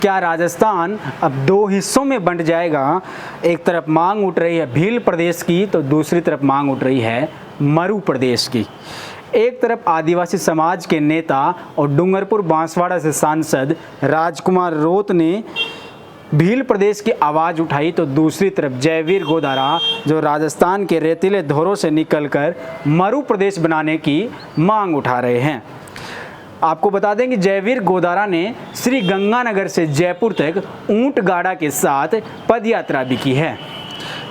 क्या राजस्थान अब दो हिस्सों में बंट जाएगा? एक तरफ मांग उठ रही है भील प्रदेश की, तो दूसरी तरफ मांग उठ रही है मरु प्रदेश की। एक तरफ आदिवासी समाज के नेता और डूंगरपुर बांसवाड़ा से सांसद राजकुमार रोत ने भील प्रदेश की आवाज़ उठाई, तो दूसरी तरफ जयवीर गोदारा जो राजस्थान के रेतीले धोरों से निकलकर मरु प्रदेश बनाने की मांग उठा रहे हैं। आपको बता दें कि जयवीर गोदारा ने श्री गंगानगर से जयपुर तक ऊंट गाड़ा के साथ पदयात्रा भी की है।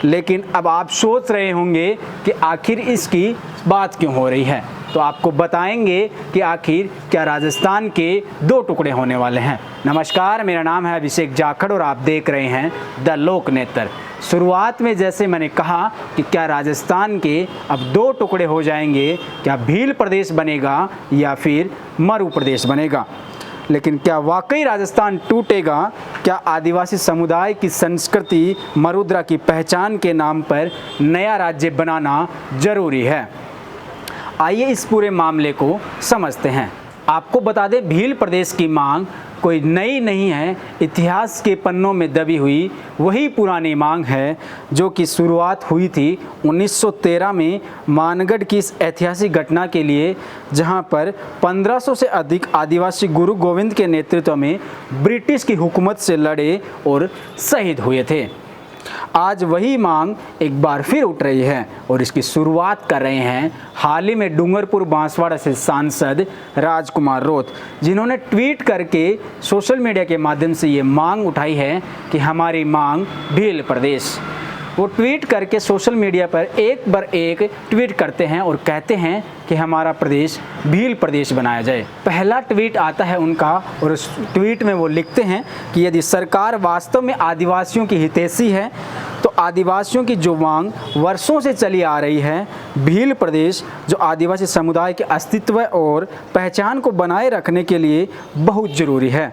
लेकिन अब आप सोच रहे होंगे कि आखिर इसकी बात क्यों हो रही है, तो आपको बताएंगे कि आखिर क्या राजस्थान के दो टुकड़े होने वाले हैं। नमस्कार, मेरा नाम है अभिषेक जाखड़ और आप देख रहे हैं द लोकनेत्र। शुरुआत में जैसे मैंने कहा कि क्या राजस्थान के अब दो टुकड़े हो जाएंगे, क्या भील प्रदेश बनेगा या फिर मरु प्रदेश बनेगा। लेकिन क्या वाकई राजस्थान टूटेगा? क्या आदिवासी समुदाय की संस्कृति मरुद्रा की पहचान के नाम पर नया राज्य बनाना जरूरी है? आइए इस पूरे मामले को समझते हैं। आपको बता दें, भील प्रदेश की मांग कोई नई नहीं है, इतिहास के पन्नों में दबी हुई वही पुरानी मांग है जो कि शुरुआत हुई थी 1913 में मानगढ़ की इस ऐतिहासिक घटना के लिए, जहां पर 1500 से अधिक आदिवासी गुरु गोविंद के नेतृत्व में ब्रिटिश की हुकूमत से लड़े और शहीद हुए थे। आज वही मांग एक बार फिर उठ रही है और इसकी शुरुआत कर रहे हैं हाल ही में डूंगरपुर बांसवाड़ा से सांसद राजकुमार रोत, जिन्होंने ट्वीट करके सोशल मीडिया के माध्यम से ये मांग उठाई है कि हमारी मांग भील प्रदेश। वो ट्वीट करके सोशल मीडिया पर एक बार एक ट्वीट करते हैं और कहते हैं कि हमारा प्रदेश भील प्रदेश बनाया जाए। पहला ट्वीट आता है उनका और उस ट्वीट में वो लिखते हैं कि यदि सरकार वास्तव में आदिवासियों की हितैषी है तो आदिवासियों की जो मांग वर्षों से चली आ रही है, भील प्रदेश जो आदिवासी समुदाय के अस्तित्व और पहचान को बनाए रखने के लिए बहुत ज़रूरी है,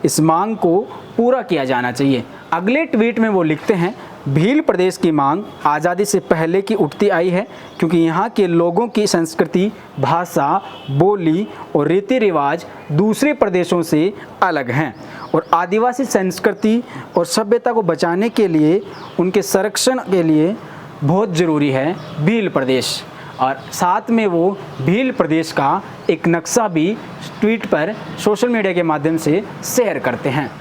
इस मांग को पूरा किया जाना चाहिए। अगले ट्वीट में वो लिखते हैं, भील प्रदेश की मांग आज़ादी से पहले की उठती आई है, क्योंकि यहाँ के लोगों की संस्कृति, भाषा, बोली और रीति रिवाज दूसरे प्रदेशों से अलग हैं और आदिवासी संस्कृति और सभ्यता को बचाने के लिए, उनके संरक्षण के लिए बहुत ज़रूरी है भील प्रदेश। और साथ में वो भील प्रदेश का एक नक्शा भी ट्वीट पर सोशल मीडिया के माध्यम से शेयर करते हैं।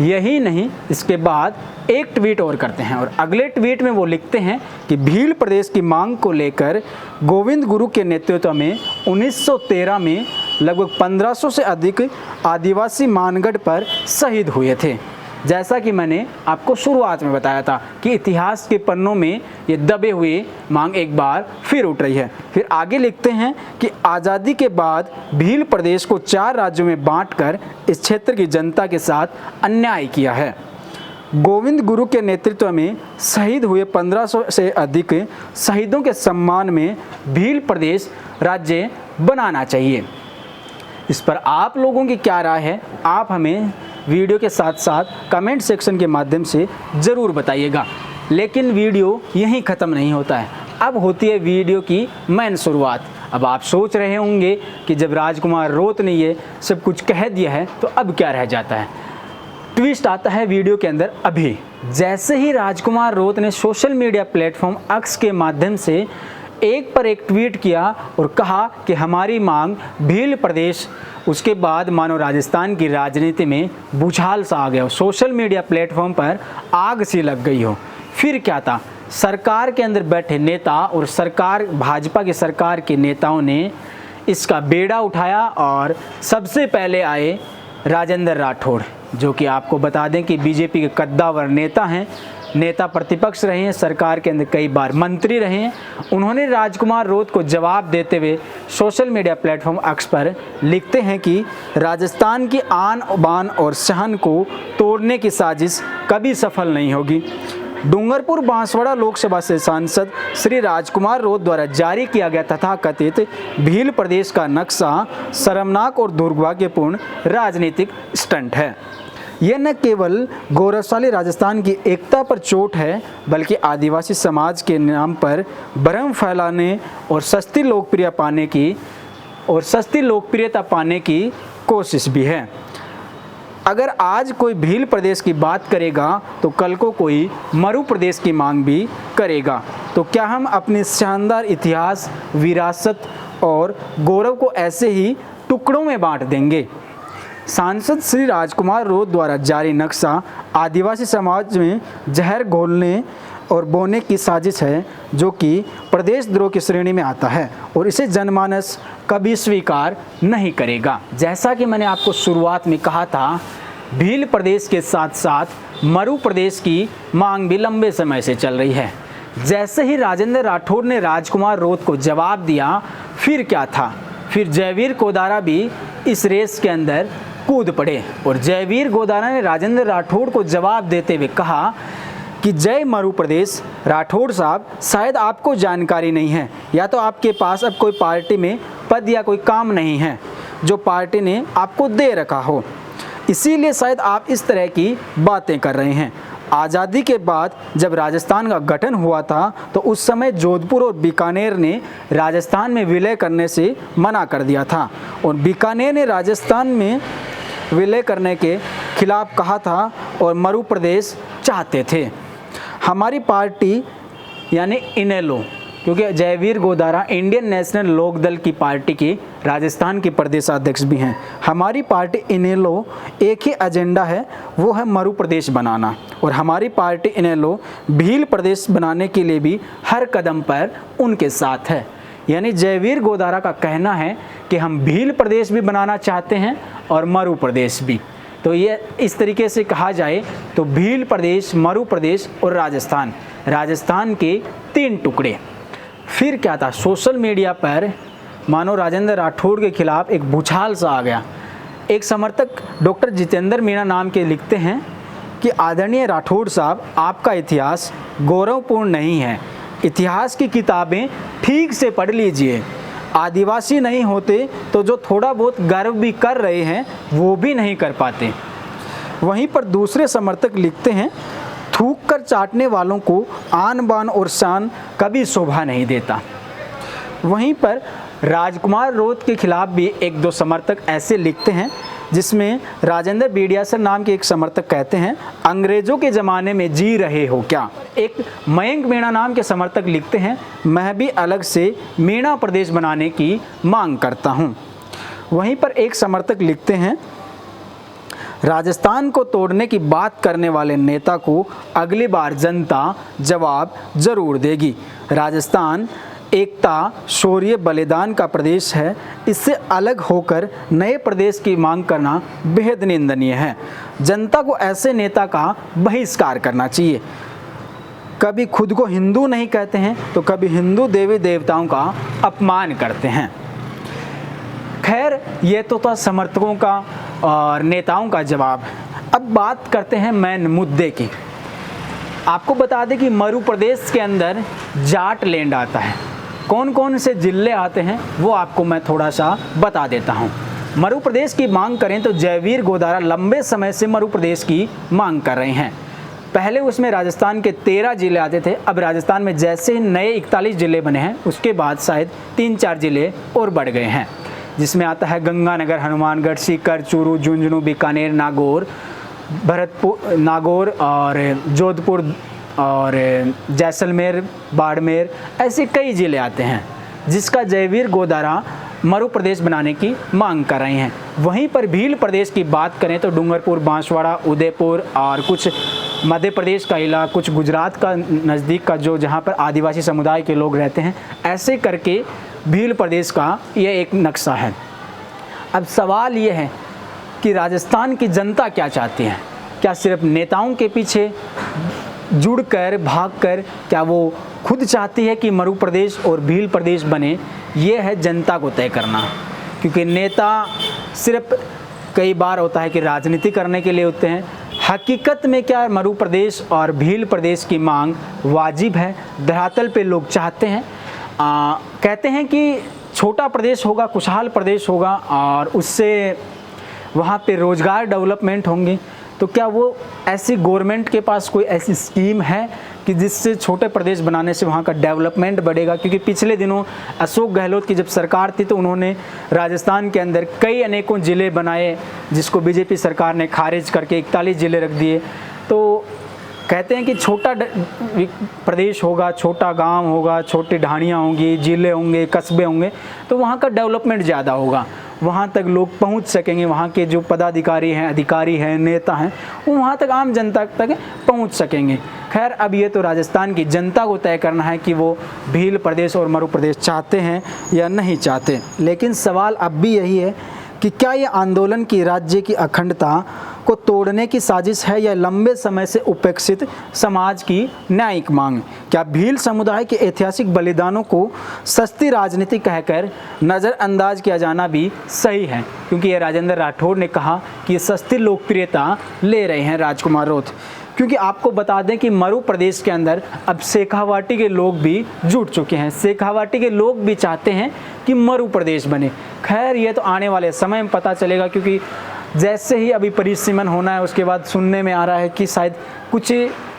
यही नहीं, इसके बाद एक ट्वीट और करते हैं और अगले ट्वीट में वो लिखते हैं कि भील प्रदेश की मांग को लेकर गोविंद गुरु के नेतृत्व में 1913 में लगभग 1500 से अधिक आदिवासी मानगढ़ पर शहीद हुए थे। जैसा कि मैंने आपको शुरुआत में बताया था कि इतिहास के पन्नों में ये दबे हुए मांग एक बार फिर उठ रही है। फिर आगे लिखते हैं कि आज़ादी के बाद भील प्रदेश को 4 राज्यों में बांटकर इस क्षेत्र की जनता के साथ अन्याय किया है। गोविंद गुरु के नेतृत्व में शहीद हुए 1500 से अधिक शहीदों के सम्मान में भील प्रदेश राज्य बनाना चाहिए। इस पर आप लोगों की क्या राय है? आप हमें वीडियो के साथ साथ कमेंट सेक्शन के माध्यम से ज़रूर बताइएगा। लेकिन वीडियो यहीं ख़त्म नहीं होता है, अब होती है वीडियो की मेन शुरुआत। अब आप सोच रहे होंगे कि जब राजकुमार रोत ने ये सब कुछ कह दिया है तो अब क्या रह जाता है। ट्विस्ट आता है वीडियो के अंदर अभी। जैसे ही राजकुमार रोत ने सोशल मीडिया प्लेटफॉर्म एक्स के माध्यम से एक पर एक ट्वीट किया और कहा कि हमारी मांग भील प्रदेश, उसके बाद मानो राजस्थान की राजनीति में भूचाल सा आ गया हो, सोशल मीडिया प्लेटफॉर्म पर आग सी लग गई हो। फिर क्या था, सरकार के अंदर बैठे नेता और सरकार, भाजपा की सरकार के नेताओं ने इसका बेड़ा उठाया और सबसे पहले आए राजेंद्र राठौड़, जो कि आपको बता दें कि बीजेपी के कद्दावर नेता हैं, नेता प्रतिपक्ष रहे हैं, सरकार के अंदर कई बार मंत्री रहे हैं। उन्होंने राजकुमार रोत को जवाब देते हुए सोशल मीडिया प्लेटफॉर्म एक्स पर लिखते हैं कि राजस्थान की आन बान और शान को तोड़ने की साजिश कभी सफल नहीं होगी। डूंगरपुर बांसवाड़ा लोकसभा से सांसद श्री राजकुमार रोत द्वारा जारी किया गया तथाकथित भील प्रदेश का नक्शा शर्मनाक और दुर्भाग्यपूर्ण राजनीतिक स्टंट है। यह न केवल गौरवशाली राजस्थान की एकता पर चोट है, बल्कि आदिवासी समाज के नाम पर भ्रम फैलाने और सस्ती लोकप्रियता पाने की कोशिश भी है। अगर आज कोई भील प्रदेश की बात करेगा तो कल को कोई मरु प्रदेश की मांग भी करेगा। तो क्या हम अपने शानदार इतिहास, विरासत और गौरव को ऐसे ही टुकड़ों में बांट देंगे? सांसद श्री राजकुमार रोध द्वारा जारी नक्शा आदिवासी समाज में जहर घोलने और बोने की साजिश है, जो कि प्रदेश द्रोह की श्रेणी में आता है और इसे जनमानस कभी स्वीकार नहीं करेगा। जैसा कि मैंने आपको शुरुआत में कहा था, भील प्रदेश के साथ साथ मरु प्रदेश की मांग भी लंबे समय से चल रही है। जैसे ही राजेंद्र राठौड़ ने राजकुमार रोध को जवाब दिया, फिर क्या था, फिर जयवीर गोदारा भी इस रेस के अंदर कूद पड़े और जयवीर गोदारा ने राजेंद्र राठौड़ को जवाब देते हुए कहा कि जय मरु प्रदेश, राठौड़ साहब शायद आपको जानकारी नहीं है, या तो आपके पास अब कोई पार्टी में पद या कोई काम नहीं है जो पार्टी ने आपको दे रखा हो, इसीलिए शायद आप इस तरह की बातें कर रहे हैं। आज़ादी के बाद जब राजस्थान का गठन हुआ था तो उस समय जोधपुर और बीकानेर ने राजस्थान में विलय करने से मना कर दिया था और बीकानेर ने राजस्थान में विलय करने के खिलाफ कहा था और मरु प्रदेश चाहते थे। हमारी पार्टी यानी इनेलो, क्योंकि जयवीर गोदारा इंडियन नेशनल लोक दल की पार्टी की राजस्थान के प्रदेशाध्यक्ष भी हैं, हमारी पार्टी इनेलो एक ही एजेंडा है, वो है मरु प्रदेश बनाना। और हमारी पार्टी इनेलो भील प्रदेश बनाने के लिए भी हर कदम पर उनके साथ है। यानी जयवीर गोदारा का कहना है कि हम भील प्रदेश भी बनाना चाहते हैं और मरु प्रदेश भी। तो ये इस तरीके से कहा जाए तो भील प्रदेश, मरु प्रदेश और राजस्थान के 3 टुकड़े। फिर क्या था, सोशल मीडिया पर मानो राजेंद्र राठौड़ के खिलाफ एक भूचाल सा आ गया। एक समर्थक डॉक्टर जितेंद्र मीणा नाम के लिखते हैं कि आदरणीय राठौड़ साहब, आपका इतिहास गौरवपूर्ण नहीं है, इतिहास की किताबें ठीक से पढ़ लीजिए। आदिवासी नहीं होते तो जो थोड़ा बहुत गर्व भी कर रहे हैं वो भी नहीं कर पाते। वहीं पर दूसरे समर्थक लिखते हैं, थूक कर चाटने वालों को आन बान और शान कभी शोभा नहीं देता। वहीं पर राजकुमार रोध के खिलाफ भी 1-2 समर्थक ऐसे लिखते हैं, जिसमें राजेंद्र बीडियासर नाम के एक समर्थक कहते हैं, अंग्रेजों के ज़माने में जी रहे हो क्या। एक मयंक मीणा नाम के समर्थक लिखते हैं, मैं भी अलग से मीणा प्रदेश बनाने की मांग करता हूँ। वहीं पर एक समर्थक लिखते हैं, राजस्थान को तोड़ने की बात करने वाले नेता को अगली बार जनता जवाब जरूर देगी। राजस्थान एकता, शौर्य, बलिदान का प्रदेश है, इससे अलग होकर नए प्रदेश की मांग करना बेहद निंदनीय है। जनता को ऐसे नेता का बहिष्कार करना चाहिए। कभी खुद को हिंदू नहीं कहते हैं तो कभी हिंदू देवी देवताओं का अपमान करते हैं। खैर, ये तो था समर्थकों का और नेताओं का जवाब। अब बात करते हैं मेन मुद्दे की। आपको बता दें कि मरु प्रदेश के अंदर जाट लैंड आता है। कौन कौन से जिले आते हैं वो आपको मैं थोड़ा सा बता देता हूँ। मरु प्रदेश की मांग करें तो जयवीर गोदारा लंबे समय से मरु प्रदेश की मांग कर रहे हैं। पहले उसमें राजस्थान के 13 जिले आते थे। अब राजस्थान में जैसे ही नए 41 जिले बने हैं, उसके बाद शायद 3-4 जिले और बढ़ गए हैं, जिसमें आता है गंगानगर, हनुमानगढ़, सीकर, चूरू, झुंझुनू, बीकानेर, नागौर, भरतपुर, नागौर और जोधपुर और जैसलमेर, बाड़मेर, ऐसे कई ज़िले आते हैं, जिसका जयवीर गोदारा मरु प्रदेश बनाने की मांग कर रहे हैं। वहीं पर भील प्रदेश की बात करें तो डूंगरपुर, बांसवाड़ा, उदयपुर और कुछ मध्य प्रदेश का इलाका, कुछ गुजरात का नज़दीक का जो जहाँ पर आदिवासी समुदाय के लोग रहते हैं, ऐसे करके भील प्रदेश का ये एक नक्शा है। अब सवाल ये है कि राजस्थान की जनता क्या चाहती है? क्या सिर्फ नेताओं के पीछे जुड़कर, भागकर, क्या वो खुद चाहती है कि मरु प्रदेश और भील प्रदेश बने? ये है जनता को तय करना, क्योंकि नेता सिर्फ कई बार होता है कि राजनीति करने के लिए होते हैं। हकीकत में क्या मरु प्रदेश और भील प्रदेश की मांग वाजिब है, धरातल पे लोग चाहते हैं। कहते हैं कि छोटा प्रदेश होगा, खुशहाल प्रदेश होगा और उससे वहाँ पे रोज़गार डेवलपमेंट होंगे, तो क्या वो ऐसी गवर्नमेंट के पास कोई ऐसी स्कीम है कि जिससे छोटे प्रदेश बनाने से वहाँ का डेवलपमेंट बढ़ेगा? क्योंकि पिछले दिनों अशोक गहलोत की जब सरकार थी तो उन्होंने राजस्थान के अंदर कई अनेकों ज़िले बनाए, जिसको बीजेपी सरकार ने खारिज करके 41 ज़िले रख दिए। तो कहते हैं कि छोटा प्रदेश होगा, छोटा गांव होगा, छोटी ढाणियाँ होंगी, ज़िले होंगे, कस्बे होंगे, तो वहाँ का डेवलपमेंट ज़्यादा होगा, वहाँ तक लोग पहुँच सकेंगे, वहाँ के जो पदाधिकारी हैं, अधिकारी हैं, नेता हैं, वो वहाँ तक आम जनता तक पहुँच सकेंगे। खैर, अब ये तो राजस्थान की जनता को तय करना है कि वो भील प्रदेश और मरु प्रदेश चाहते हैं या नहीं चाहते। लेकिन सवाल अब भी यही है कि क्या ये आंदोलन की राज्य की अखंडता को तोड़ने की साजिश है या लंबे समय से उपेक्षित समाज की न्यायिक मांग? क्या भील समुदाय के ऐतिहासिक बलिदानों को सस्ती राजनीति कहकर नज़रअंदाज किया जाना भी सही है? क्योंकि ये राजेंद्र राठौड़ ने कहा कि ये सस्ती लोकप्रियता ले रहे हैं राजकुमार रौत। क्योंकि आपको बता दें कि मरु प्रदेश के अंदर अब शेखावाटी के लोग भी जुट चुके हैं, शेखावाटी के लोग भी चाहते हैं कि मरु प्रदेश बने। खैर, ये तो आने वाले समय में पता चलेगा, क्योंकि जैसे ही अभी परिसीमन होना है उसके बाद सुनने में आ रहा है कि शायद कुछ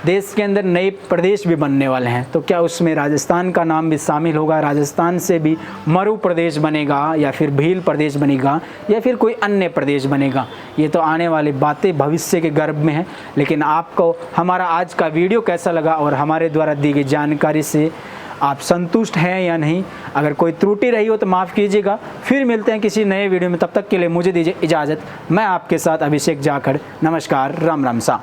देश के अंदर नए प्रदेश भी बनने वाले हैं। तो क्या उसमें राजस्थान का नाम भी शामिल होगा? राजस्थान से भी मरु प्रदेश बनेगा या फिर भील प्रदेश बनेगा या फिर कोई अन्य प्रदेश बनेगा? ये तो आने वाली बातें भविष्य के गर्भ में हैं। लेकिन आपको हमारा आज का वीडियो कैसा लगा और हमारे द्वारा दी गई जानकारी से आप संतुष्ट हैं या नहीं? अगर कोई त्रुटि रही हो तो माफ़ कीजिएगा। फिर मिलते हैं किसी नए वीडियो में, तब तक के लिए मुझे दीजिए इजाज़त। मैं आपके साथ अभिषेक जाखड़। नमस्कार, राम राम सा।